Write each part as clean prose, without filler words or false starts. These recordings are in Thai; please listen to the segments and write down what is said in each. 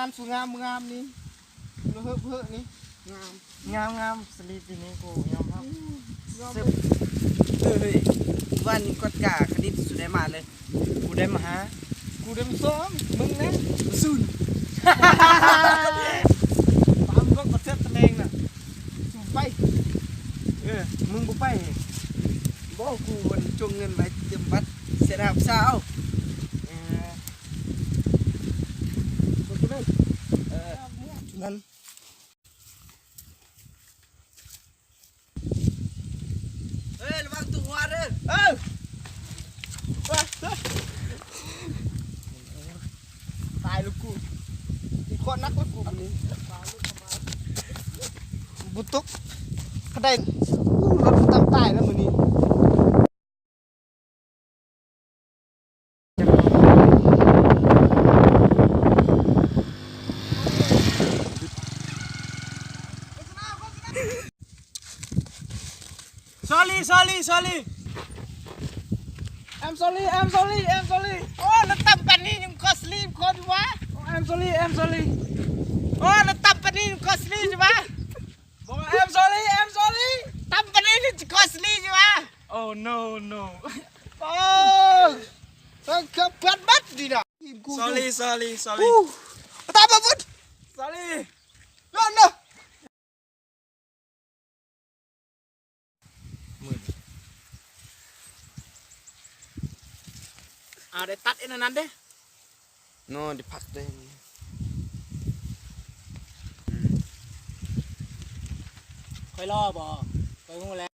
านสวยงามนี่เราเฮ้อนี่งามสลีปีนี้กูยอมครับเฮ้ยวันนี้กดกาคณิตสุดได้มาเลยกูได้มาหากูได้มาซ้อมมึงนะซุนตามก็กระเทือนตะแนงน่ะไปมึงบุไปบอกกูวันจงเงินไว้เตรียมบัตรเสียดายสาวนั่นเฮ้ยระวังตัวเด้อตายลูกกูอีกคนนักลูกกูนี่บุตุกเขาได้รถตามตายแล้วมือนี้sorry I'm sorry โอ้แล้วตั้มปันนี้ยังคอสลีมคนวะ I'm sorry โอ้แล้วตั้มปันนี้ยังคอสลีมใช่ไหมบอกว่า I'm sorry ตั้มปันนี้ยังคอสลีมใช่ไหม oh no โอ้ต้องขับพัดบัดดีนะ sorry ตามมาบุด sorry no ได้ตัดไอ้นั่นเด้โน่ดิพักเด้คอยรอบ่คอยงูแล้ว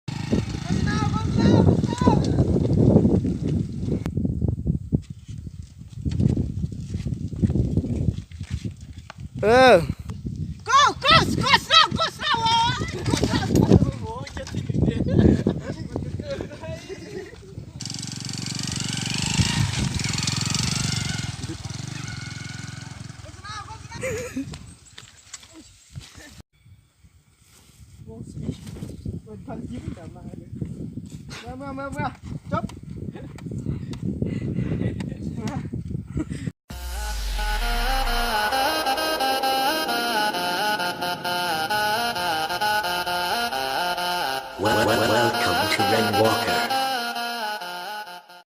go slow โอ้ยจะทิ้งเป็นพันยิ้มกลับมาเลยมา